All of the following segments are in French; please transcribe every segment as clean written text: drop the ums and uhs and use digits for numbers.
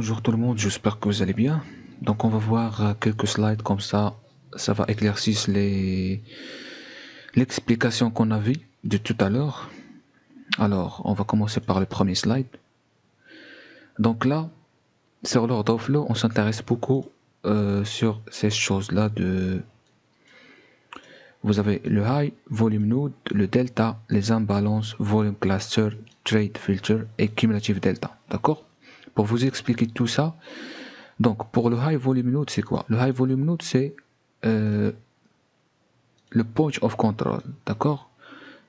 Bonjour tout le monde, j'espère que vous allez bien. Donc on va voir quelques slides comme ça va éclaircir l'explication qu'on a vue de tout à l'heure. Alors on va commencer par le premier slide. Donc là, sur l'ordre of flow, on s'intéresse beaucoup sur ces choses-là Vous avez le high, volume node, le delta, les imbalances, volume cluster, trade filter et cumulative delta. D'accord? Pour vous expliquer tout ça, donc pour le high volume node, c'est quoi? Le high volume node, c'est le point of control. D'accord?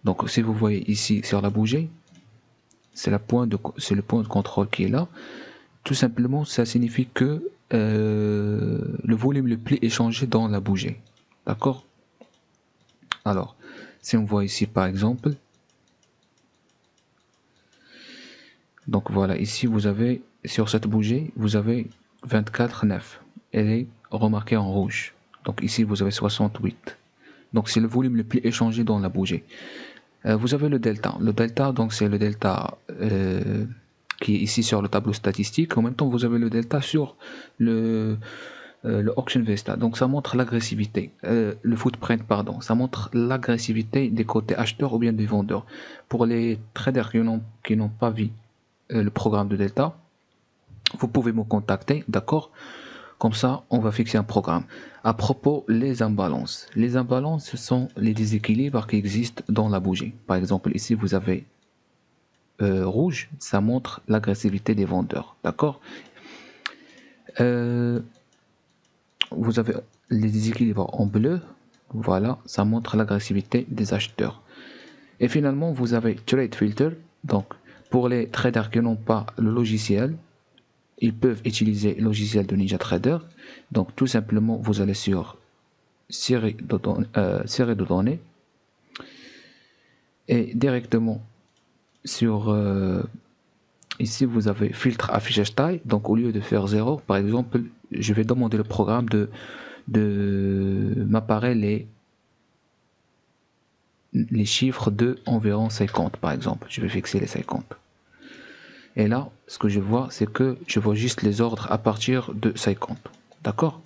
Donc si vous voyez ici sur la bougie, c'est le point de contrôle qui est là. Tout simplement, ça signifie que le volume le plus échangé dans la bougie. D'accord? Alors, si on voit ici par exemple, donc voilà, ici vous avez, sur cette bougie, vous avez 24,9. Elle est remarquée en rouge. Donc ici vous avez 68. Donc c'est le volume le plus échangé dans la bougie. Vous avez le delta. Le delta, donc c'est le delta qui est ici sur le tableau statistique. En même temps, vous avez le delta sur le Auction Vesta. Donc ça montre l'agressivité. Le footprint, pardon. Ça montre l'agressivité des côtés acheteurs ou bien des vendeurs. Pour les traders qui n'ont pas vu le programme de delta, vous pouvez me contacter, d'accord? Comme ça, on va fixer un programme. À propos, les imbalances. Les imbalances, ce sont les déséquilibres qui existent dans la bougie. Par exemple, ici, vous avez rouge, ça montre l'agressivité des vendeurs. D'accord? Vous avez les déséquilibres en bleu. Voilà, ça montre l'agressivité des acheteurs. Et finalement, vous avez Trade Filter. Donc, pour les traders qui n'ont pas le logiciel, ils peuvent utiliser le logiciel de NinjaTrader. Donc tout simplement, vous allez sur série de données et directement sur ici vous avez filtre affichage taille. Donc au lieu de faire 0, par exemple, je vais demander le programme de m'apparaître les chiffres de environ 50 par exemple. Je vais fixer les 50. Et là, ce que je vois, c'est que je vois juste les ordres à partir de 50. D'accord?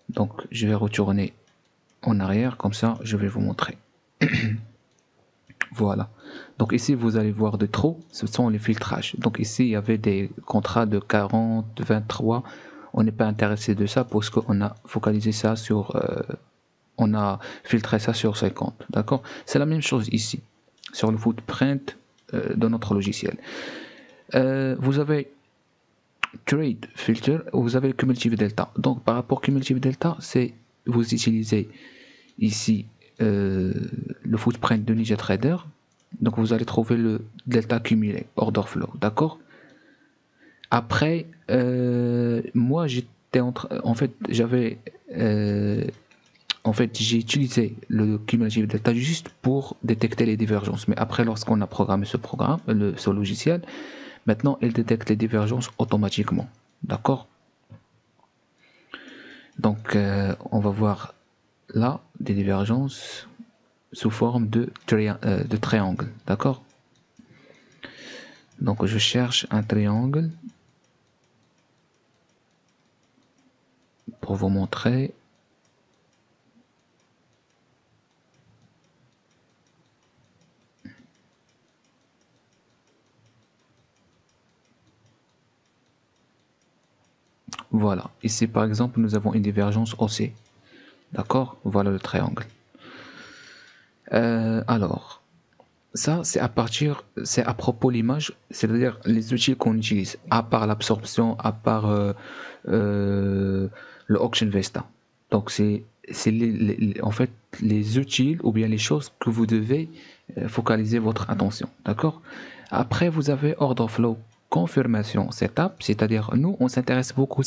Donc, je vais retourner en arrière, comme ça, je vais vous montrer. Voilà. Donc ici, vous allez voir de trop, ce sont les filtrages. Donc ici, il y avait des contrats de 40, 23. On n'est pas intéressé de ça parce qu'on a focalisé ça sur... on a filtré ça sur 50. D'accord? C'est la même chose ici, sur le footprint de notre logiciel. Vous avez Trade Filter, vous avez le Cumulative Delta. Donc par rapport au Cumulative Delta, c'est vous utilisez ici le footprint de NinjaTrader. Donc vous allez trouver le delta cumulé, order flow, d'accord? Après, moi j'étais en fait j'avais en fait j'ai utilisé le cumulative delta juste pour détecter les divergences. Mais après, lorsqu'on a programmé ce logiciel, maintenant il détecte les divergences automatiquement, d'accord? Donc on va voir là des divergences sous forme de triangle, d'accord? Donc je cherche un triangle pour vous montrer. Voilà, ici par exemple nous avons une divergence OC, d'accord? Voilà le triangle. Alors, ça c'est à propos de l'image, c'est-à-dire les outils qu'on utilise, à part l'absorption, à part le Auction Vesta. Donc c'est en fait les outils ou bien les choses que vous devez focaliser votre attention, d'accord? Après vous avez Order Flow Confirmation Setup, c'est-à-dire nous on s'intéresse beaucoup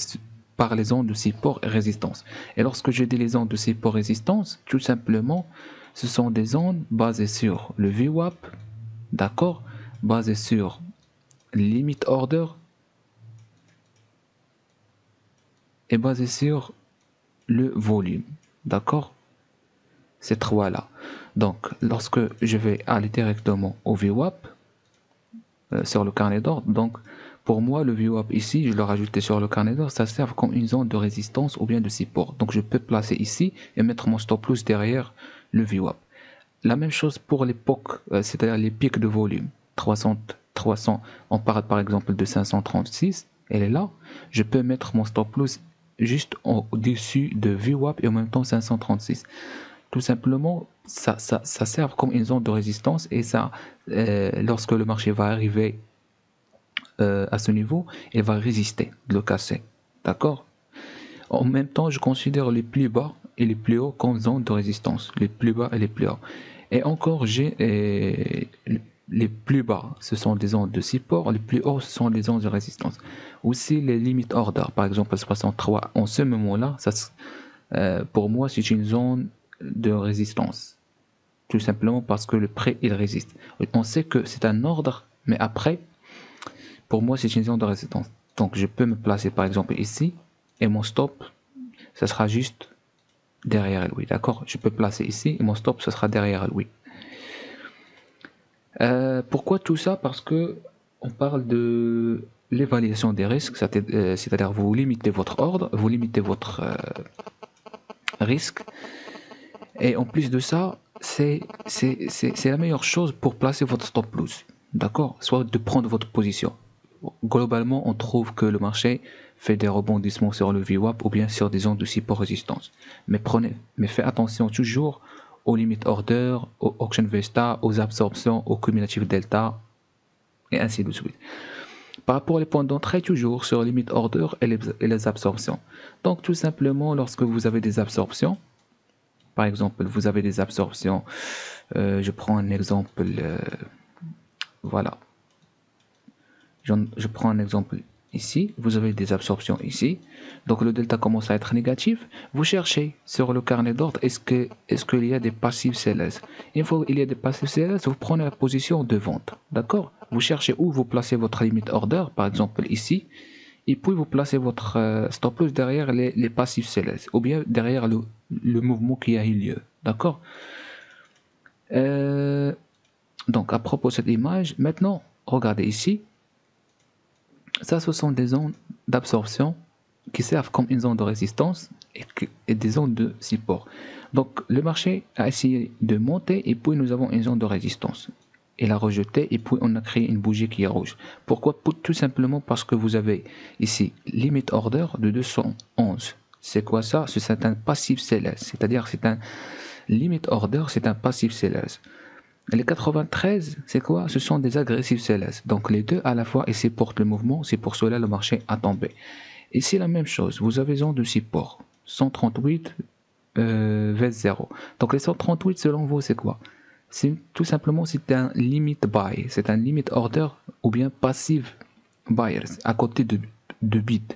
par les ondes de support et résistance. Et lorsque je dis les ondes de support et résistance, tout simplement ce sont des ondes basées sur le VWAP, d'accord, basées sur limit order et basées sur le volume, d'accord, ces trois là. Donc lorsque je vais aller directement au VWAP sur le carnet d'ordre, donc pour moi, le VWAP ici, je l'ai rajouté sur le carnet d'ordre, ça sert comme une zone de résistance ou bien de support. Donc je peux placer ici et mettre mon stop loss derrière le VWAP. La même chose pour les POC, c'est-à-dire les pics de volume. 300, on parle par exemple de 536, elle est là. Je peux mettre mon stop loss juste au-dessus de VWAP et en même temps 536. Tout simplement, ça sert comme une zone de résistance et ça, lorsque le marché va arriver à ce niveau, il va résister de le casser. D'accord? En même temps, je considère les plus bas et les plus hauts comme zone de résistance. Les plus bas et les plus hauts. Et encore, j'ai les plus bas, ce sont des zones de support. Les plus hauts, ce sont des zones de résistance. Aussi, les limit order, par exemple, 63, en ce moment-là, pour moi, c'est une zone de résistance. Tout simplement parce que le prix, il résiste. On sait que c'est un ordre, mais après, pour moi, c'est une zone de résistance. Donc, je peux me placer, par exemple, ici, et mon stop, ça sera juste derrière lui, d'accord? Je peux placer ici, et mon stop, ça sera derrière lui. Pourquoi tout ça? Parce que on parle de l'évaluation des risques, c'est-à-dire vous limitez votre ordre, vous limitez votre risque, et en plus de ça, c'est la meilleure chose pour placer votre stop loss, d'accord? Soit de prendre votre position. Globalement, on trouve que le marché fait des rebondissements sur le VWAP ou bien sur des zones de support résistance. Mais faites attention toujours aux limit order, aux auction vesta, aux absorptions, aux cumulative delta, et ainsi de suite. Par rapport aux points d'entrée, toujours sur limit order et les absorptions. Donc tout simplement, lorsque vous avez des absorptions, par exemple, vous avez des absorptions, je prends un exemple, voilà. Je prends un exemple ici, vous avez des absorptions ici, donc le delta commence à être négatif. Vous cherchez sur le carnet d'ordre, est-ce qu'il y a des passifs sellers? Une fois qu'il y a des passifs sellers, vous prenez la position de vente, d'accord? Vous cherchez où vous placez votre limit order, par exemple ici, et puis vous placez votre stop loss derrière les passifs sellers, ou bien derrière le mouvement qui a eu lieu, d'accord? Donc à propos de cette image, maintenant, regardez ici. Ça, ce sont des zones d'absorption qui servent comme une zone de résistance et des zones de support. Donc, le marché a essayé de monter et puis nous avons une zone de résistance. Il a rejeté et puis on a créé une bougie qui est rouge. Pourquoi? Tout simplement parce que vous avez ici limit order de 211. C'est quoi ça? C'est un passive seller, c'est-à-dire c'est un limit order, c'est un passive seller. Les 93, c'est quoi? Ce sont des agressifs sellers. Donc les deux à la fois, et supportent le mouvement, c'est pour cela le marché a tombé. Ici la même chose, vous avez zone de support, 138 V0. Donc les 138 selon vous c'est quoi? Tout simplement c'est un limit buy, c'est un limit order ou bien passive buyers à côté de bid.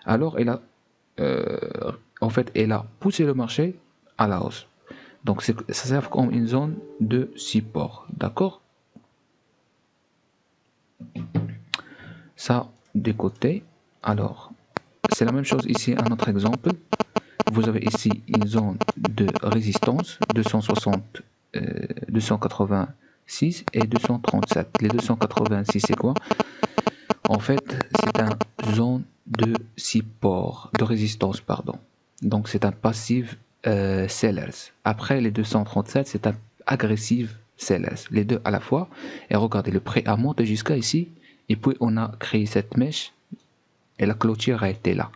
Alors en fait elle a poussé le marché à la hausse. Donc ça sert comme une zone de support, d'accord? Ça de côté. Alors, c'est la même chose ici, un autre exemple. Vous avez ici une zone de résistance, 260, 286 et 237. Les 286, c'est quoi? En fait, c'est une zone de support, de résistance, pardon. Donc c'est un passif sellers. Après les 237, c'est un agressive sellers. Les deux à la fois. Et regardez, le prix a monté jusqu'à ici. Et puis on a créé cette mèche. Et la clôture a été là.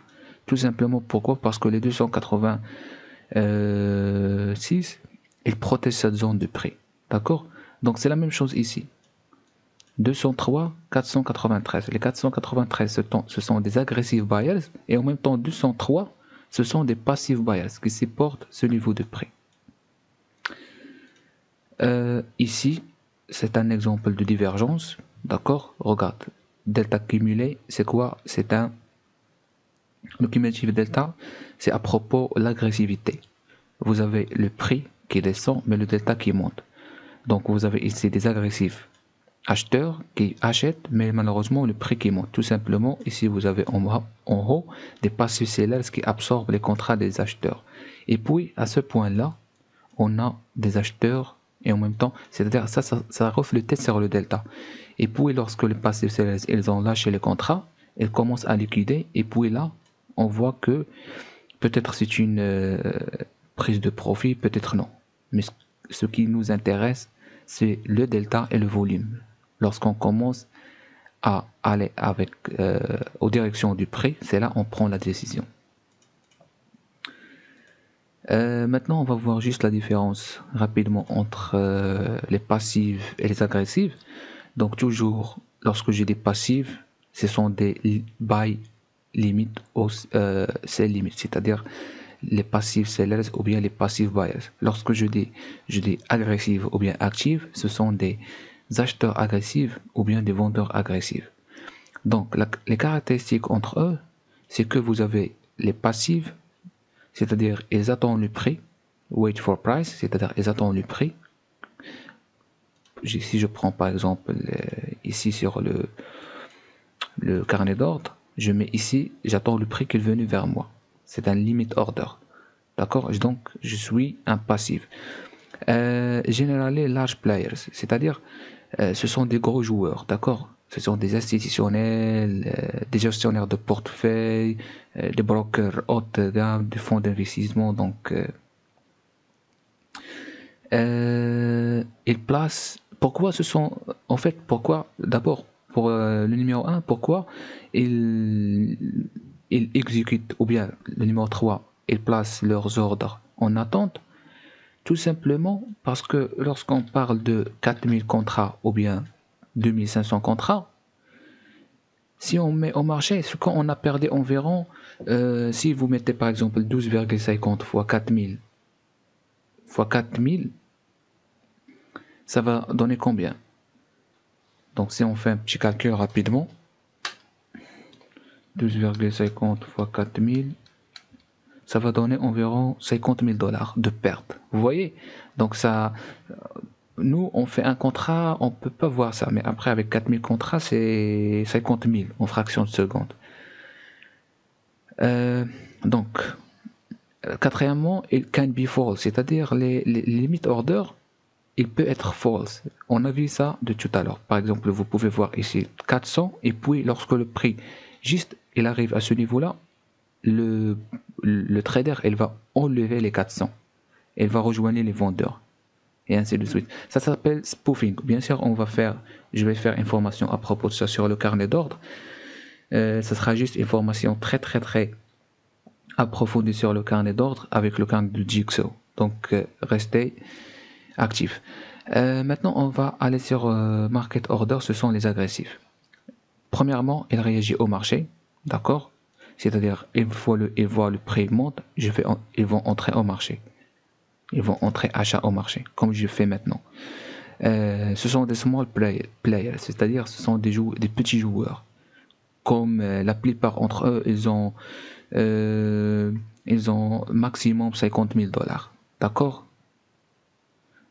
Tout simplement pourquoi? Parce que les 286, ils protègent cette zone de prix. D'accord? Donc c'est la même chose ici. 203, 493. Les 493, ce sont des aggressive buyers. Et en même temps, 203, ce sont des passive buyers qui supportent ce niveau de prix. Ici, c'est un exemple de divergence. D'accord? Regarde. Delta cumulé, c'est quoi? Le cumulatif delta, c'est à propos de l'agressivité. Vous avez le prix qui descend, mais le delta qui monte. Donc vous avez ici des agressifs acheteurs qui achètent, mais malheureusement le prix qui monte. Tout simplement, ici vous avez en haut des passive sellers qui absorbent les contrats des acheteurs. Et puis à ce point-là, on a des acheteurs et en même temps, c'est-à-dire ça reflète sur le delta. Et puis lorsque les passive sellers ils ont lâché les contrats, ils commencent à liquider, et puis là on voit que peut-être c'est une prise de profit, peut-être non. Mais ce qui nous intéresse, c'est le delta et le volume. Lorsqu'on commence à aller avec aux directions du prix, c'est là on prend la décision. Maintenant, on va voir juste la différence rapidement entre les passives et les agressives. Donc toujours, lorsque j'ai des passives, ce sont des buy limit ou sell limit, c'est-à-dire les passives sellers ou bien les passives buyers. Lorsque je dis agressives ou bien actives, ce sont des acheteurs agressifs ou bien des vendeurs agressifs. Donc les caractéristiques entre eux, c'est que vous avez les passives, c'est-à-dire ils attendent le prix, wait for price, c'est-à-dire ils attendent le prix. Si je prends par exemple ici sur le carnet d'ordre, je mets ici, j'attends le prix qui est venu vers moi. C'est un limit order. D'accord? Donc, je suis un passif. Generally large players, c'est-à-dire ce sont des gros joueurs, d'accord? Ce sont des institutionnels, des gestionnaires de portefeuille, des brokers haut de gamme, des fonds d'investissement. Donc, ils placent. Pourquoi ce sont. En fait, pourquoi. D'abord, pour le numéro 1, pourquoi ils exécutent, ou bien le numéro 3, ils placent leurs ordres en attente. Tout simplement parce que lorsqu'on parle de 4000 contrats ou bien 2500 contrats, si on met au marché, c'est quand on a perdu environ, si vous mettez par exemple 12,50 fois 4000 fois 4000, ça va donner combien? Donc si on fait un petit calcul rapidement, 12,50 fois 4000, ça va donner environ 50 000 $ de perte. Vous voyez? Donc ça, nous, on fait un contrat, on peut pas voir ça. Mais après, avec 4000 contrats, c'est 50 000 en fraction de seconde. Donc, quatrièmement, it can be false, c'est-à-dire les limit orders, il peut être false. On a vu ça de tout à l'heure. Par exemple, vous pouvez voir ici 400, et puis lorsque le prix, juste, il arrive à ce niveau-là, le trader, il va enlever les 400. Il va rejoindre les vendeurs. Et ainsi de suite. Ça s'appelle spoofing. Bien sûr, je vais faire une formation à propos de ça sur le carnet d'ordre. Ça sera juste une formation très très très approfondie sur le carnet d'ordre avec le carnet de Jigsaw. Donc, restez actifs. Maintenant, on va aller sur market order. Ce sont les agressifs. Premièrement, il réagit au marché. D'accord? C'est-à-dire, il voit le prix monte, ils vont entrer au marché. Ils vont entrer achat au marché, comme je fais maintenant. Ce sont des small players, c'est-à-dire ce sont des petits joueurs. Comme la plupart d'entre eux, ils ont maximum 50 000 $. D'accord?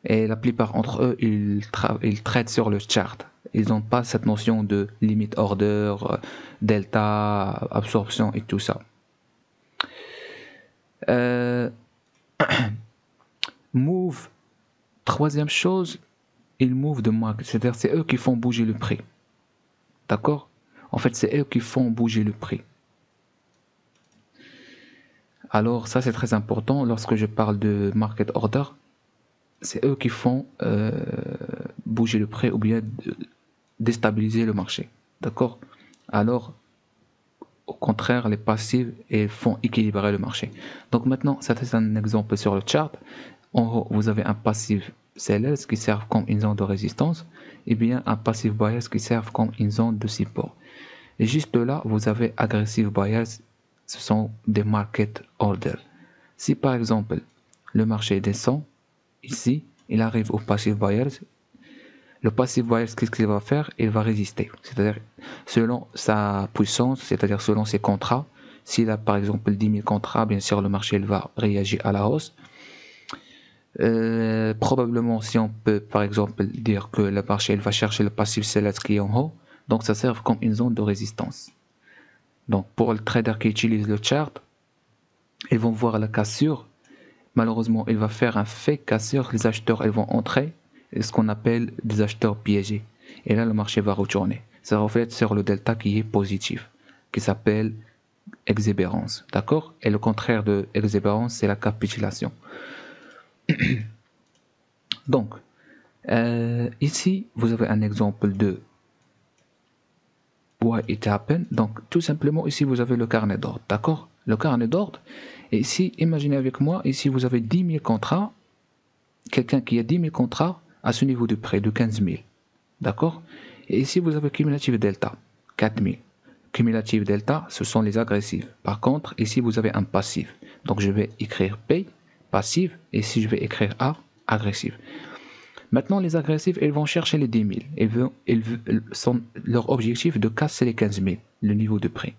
Et la plupart d'entre eux, ils traitent sur le chart. Ils n'ont pas cette notion de limit order, delta, absorption et tout ça. Move, troisième chose, ils move de market, c'est-à-dire c'est eux qui font bouger le prix. D'accord? En fait, c'est eux qui font bouger le prix. Alors ça, c'est très important. Lorsque je parle de market order, c'est eux qui font bouger le prix ou bien déstabiliser le marché. D'accord? Alors, au contraire, les passives font équilibrer le marché. Donc maintenant, ça c'est un exemple sur le chart. En haut, vous avez un passif sellers qui servent comme une zone de résistance et bien un passif buyers qui servent comme une zone de support. Et juste là, vous avez aggressive buyers, ce sont des market orders. Si par exemple, le marché descend, ici, il arrive au passive buyers, le passive buyers, qu'est-ce qu'il va faire? Il va résister. C'est-à-dire, selon sa puissance, c'est-à-dire selon ses contrats, s'il a par exemple 10 000 contrats, bien sûr, le marché il va réagir à la hausse. Probablement, si on peut par exemple dire que le marché il va chercher le passif sellers qui est en haut, donc ça sert comme une zone de résistance. Donc pour le trader qui utilise le chart, ils vont voir la cassure. malheureusement, il va faire un fake casseur. Les acheteurs, ils vont entrer, ce qu'on appelle des acheteurs piégés. Et là, le marché va retourner. Ça reflète sur le delta qui est positif, qui s'appelle exubérance. D'accord? Et le contraire de exubérance, c'est la capitulation. Donc, ici, vous avez un exemple de why it happened. Donc, tout simplement, ici, vous avez le carnet d'ordre. D'accord? Le carnet d'ordre. Et ici, imaginez avec moi, ici, vous avez 10 000 contrats. Quelqu'un qui a 10 000 contrats à ce niveau de prix de 15 000. D'accord? Et ici, vous avez cumulatif delta, 4 000. Cumulatif delta, ce sont les agressifs. Par contre, ici, vous avez un passif. Donc, je vais écrire P, passif, et ici, je vais écrire A, agressif. Maintenant, les agressifs, ils vont chercher les 10 000. Leur objectif de casse, c'est les 15 000, le niveau de prix.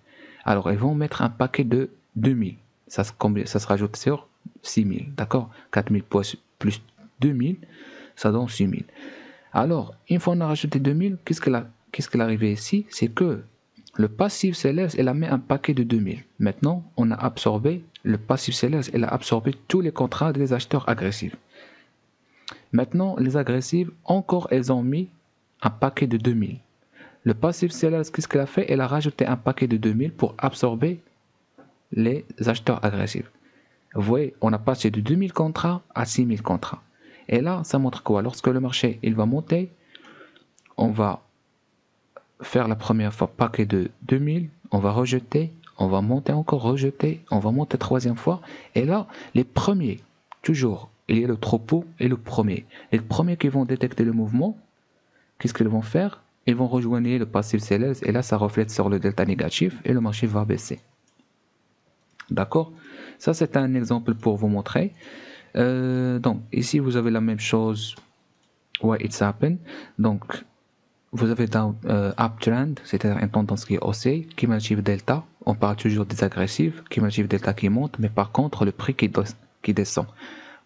Alors, ils vont mettre un paquet de 2 000. Ça se rajoute sur 6 000. D'accord? 4 000 plus 2 000, ça donne 6 000. Alors, une fois on a rajouté 2 000, qu'est-ce qui est arrivé ici? C'est que le passif sellers, il a mis un paquet de 2 000. Maintenant, on a absorbé, le passif sellers, il a absorbé tous les contrats des acheteurs agressifs. Maintenant, les agressives, encore, elles ont mis un paquet de 2 000. Le passif sellers, qu'est-ce qu'il a fait? Il a rajouté un paquet de 2 000 pour absorber les acheteurs agressifs. Vous voyez, on a passé de 2 000 contrats à 6 000 contrats. Et là, ça montre quoi? Lorsque le marché il va monter, on va faire la première fois paquet de 2 000, on va rejeter, on va monter encore, rejeter, on va monter troisième fois. Et là, les premiers, toujours, il y a le troupeau et le premier. Les premiers qui vont détecter le mouvement, qu'est-ce qu'ils vont faire? Ils vont rejoindre le passif sellers et là, ça reflète sur le delta négatif et le marché va baisser. D'accord? Ça, c'est un exemple pour vous montrer. Donc, ici, vous avez la même chose. Why it's happened. Donc, vous avez down, uptrend, c'est-à-dire une tendance qui est haussière, cumulative delta. On parle toujours des agressives, cumulative delta qui monte, mais par contre, le prix qui descend.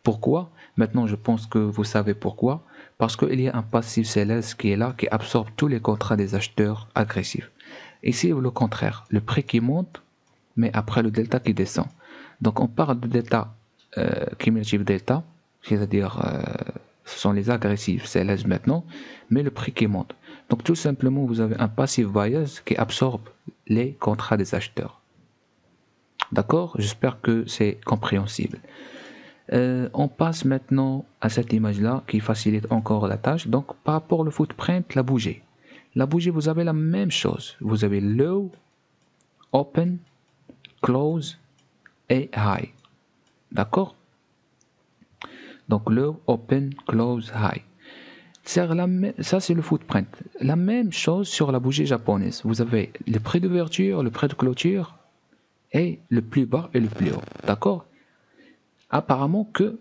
Pourquoi? Maintenant, je pense que vous savez pourquoi. Parce qu'il y a un passif sellers qui est là, qui absorbe tous les contrats des acheteurs agressifs. Ici, le contraire. Le prix qui monte, mais après le delta qui descend. Donc, on parle de delta, cumulative delta, c'est-à-dire ce sont les agressifs sellers maintenant, mais le prix qui monte. Donc, tout simplement, vous avez un passive bias qui absorbe les contrats des acheteurs. D'accord? J'espère que c'est compréhensible. On passe maintenant à cette image-là qui facilite encore la tâche. Donc, par rapport au footprint, la bougie. La bougie, vous avez la même chose. Vous avez low, open, close et high. D'accord? Donc, low, open, close, high. Ça, c'est le footprint. La même chose sur la bougie japonaise. Vous avez le prix d'ouverture, le prix de clôture et le plus bas et le plus haut. D'accord? Apparemment que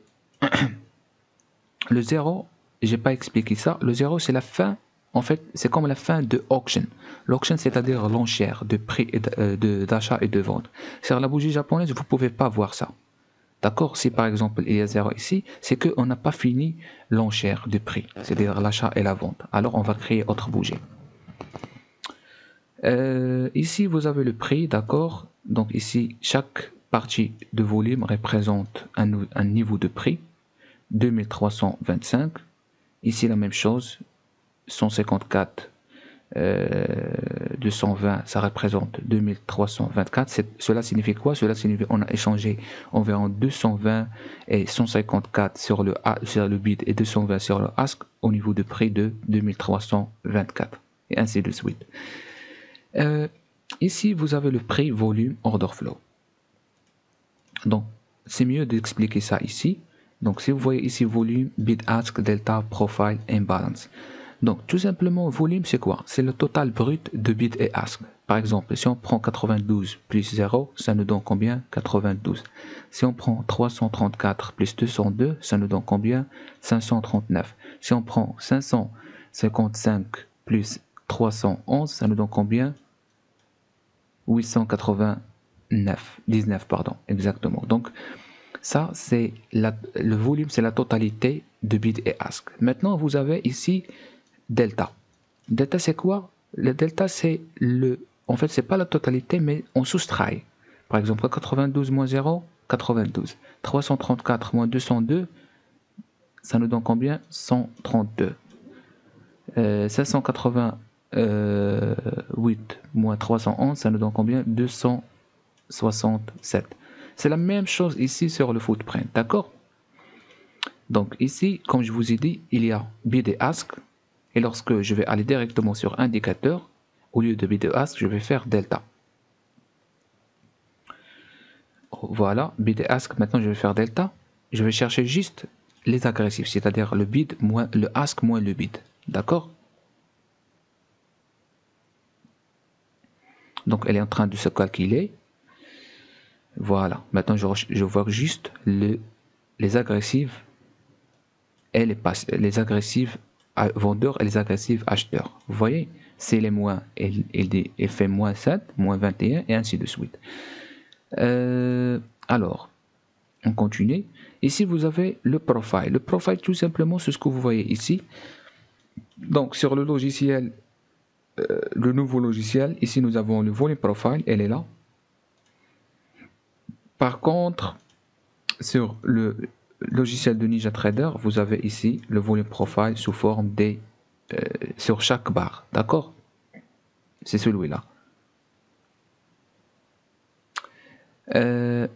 le 0, j'ai pas expliqué ça. Le 0, c'est la fin. En fait, c'est comme la fin de auction. L'auction, c'est-à-dire l'enchère de prix d'achat et de vente. Sur la bougie japonaise, vous pouvez pas voir ça. D'accord? Si par exemple il y a 0 ici, c'est qu'on n'a pas fini l'enchère de prix, c'est-à-dire l'achat et la vente. Alors on va créer autre bougie. Ici vous avez le prix, d'accord? Donc ici chaque partie de volume représente un niveau de prix, 2325. Ici la même chose, 154. 220, ça représente 2324. Cela signifie quoi? Cela signifie qu'on a échangé environ 220 et 154 sur le bid et 220 sur le ask au niveau de prix de 2324 et ainsi de suite. Ici, vous avez le prix, volume, order flow. Donc, c'est mieux d'expliquer ça ici. Donc, si vous voyez ici volume, bid, ask, delta, profile, imbalance. Donc, tout simplement, volume, c'est quoi? C'est le total brut de bid et ask. Par exemple, si on prend 92 plus 0, ça nous donne combien? 92. Si on prend 334 plus 202, ça nous donne combien? 539. Si on prend 555 plus 311, ça nous donne combien? 889. 19, pardon, exactement. Donc, ça, c'est le volume, c'est la totalité de bid et ask. Maintenant, vous avez ici delta. Delta, c'est quoi? Le delta, en fait, c'est pas la totalité, mais on soustrait. Par exemple, 92 moins 0, 92. 334 moins 202, ça nous donne combien? 132. 788 moins 311, ça nous donne combien? 267. C'est la même chose ici sur le footprint, d'accord? Donc ici, comme je vous ai dit, il y a bid et ask. Et lorsque je vais aller directement sur indicateur, au lieu de bid et ask, je vais faire delta. Voilà, bid et ask, maintenant je vais faire delta. Je vais chercher juste les agressifs, c'est-à-dire le bid moins le ask moins le bid. D'accord? Donc elle est en train de se calculer. Voilà, maintenant je vois juste les agressives et les agressives vendeurs et les agressives acheteurs. Vous voyez, c'est les moins, elle fait moins 7, moins 21 et ainsi de suite. Alors, on continue. Ici, vous avez le profile. Le profile, tout simplement, c'est ce que vous voyez ici. Donc, sur le logiciel, le nouveau logiciel, ici, nous avons le volume profile, elle est là. Par contre, sur le logiciel de NinjaTrader, vous avez ici le volume profile sous forme des sur chaque barre, d'accord? C'est celui-là.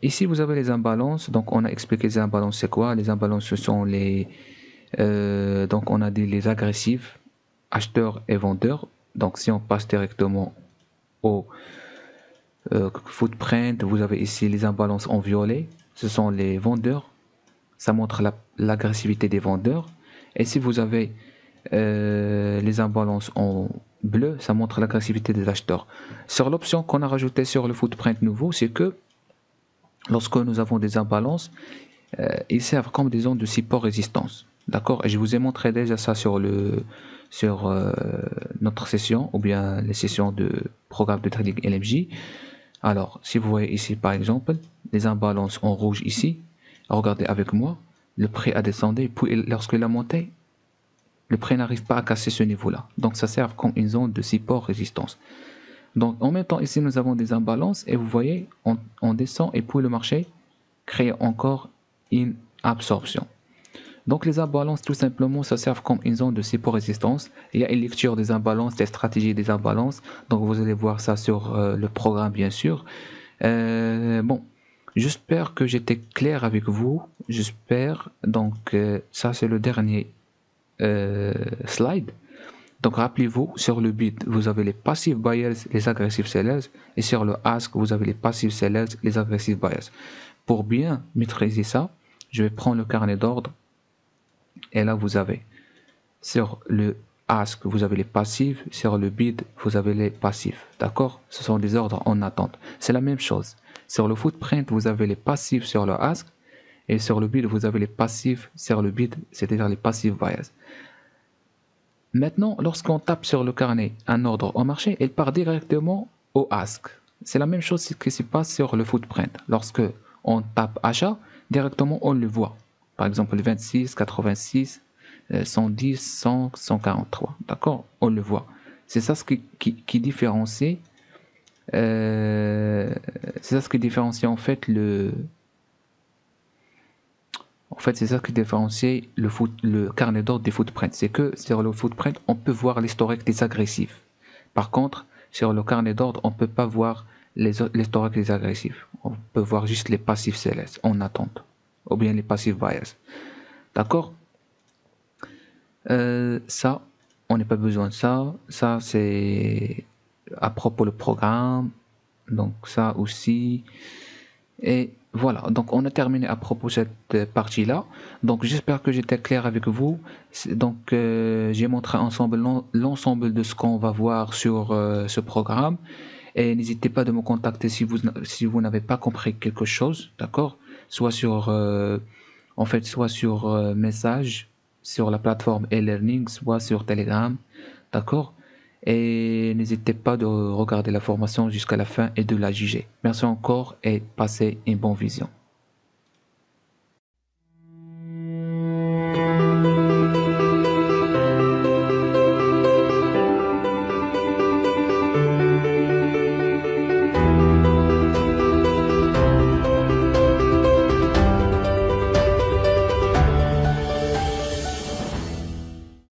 Ici, vous avez les imbalances. Donc, on a expliqué les imbalances, c'est quoi? Les imbalances, ce sont les... donc, on a dit les agressifs, acheteurs et vendeurs. Donc, si on passe directement au footprint, vous avez ici les imbalances en violet. Ce sont les vendeurs. Ça montre l'agressivité des vendeurs. Et si vous avez les imbalances en bleu, ça montre l'agressivité des acheteurs. Sur l'option qu'on a rajoutée sur le footprint nouveau, c'est que lorsque nous avons des imbalances, ils servent comme des ondes de support résistance. D'accord? Et je vous ai montré déjà ça sur notre session, ou bien les sessions de programme de trading LMJ. Alors, si vous voyez ici par exemple, les imbalances en rouge ici, regardez avec moi, le prix a descendu, puis lorsqu'il a monté, le prix n'arrive pas à casser ce niveau-là. Donc ça sert comme une zone de support résistance. Donc en même temps ici nous avons des imbalances et vous voyez on descend et puis le marché crée encore une absorption. Donc les imbalances tout simplement ça sert comme une zone de support résistance. Il y a une lecture des imbalances, des stratégies des imbalances. Donc vous allez voir ça sur le programme bien sûr. Bon, j'espère que j'étais clair avec vous. J'espère. Donc ça c'est le dernier slide. Donc rappelez-vous, sur le bid, vous avez les passive buyers, les aggressive sellers, et sur le ask, vous avez les passive sellers, les aggressive buyers. Pour bien maîtriser ça, je vais prendre le carnet d'ordre, et là vous avez, sur le ask, vous avez les passifs, sur le bid, vous avez les passifs, d'accord? Ce sont des ordres en attente. C'est la même chose. Sur le footprint, vous avez les passifs sur le ask, et sur le bid, vous avez les passifs sur le bid, c'est-à-dire les passive buyers. Maintenant, lorsqu'on tape sur le carnet un ordre au marché, il part directement au ask. C'est la même chose qui se passe sur le footprint. Lorsque on tape achat, directement on le voit. Par exemple, 26, 86, 110, 100, 143. D'accord? On le voit. C'est ça ce qui différencie. C'est ça ce qui différencie en fait le. En fait, c'est ça qui différencie le carnet d'ordre des footprints. C'est que sur le footprint, on peut voir l'historique des agressifs. Par contre, sur le carnet d'ordre, on ne peut pas voir l'historique des agressifs. On peut voir juste les passifs sellers en attente. Ou bien les passifs buyers. D'accord? Ça, on n'a pas besoin de ça. Ça, c'est à propos du programme. Donc ça aussi. Et voilà, donc on a terminé à propos de cette partie-là. Donc j'espère que j'étais clair avec vous. Donc j'ai montré ensemble l'ensemble de ce qu'on va voir sur ce programme. Et n'hésitez pas de me contacter si vous n'avez pas compris quelque chose, d'accord? Soit sur soit sur message sur la plateforme e-learning, soit sur Telegram, d'accord? Et n'hésitez pas de regarder la formation jusqu'à la fin et de la juger. Merci encore et passez une bonne vision.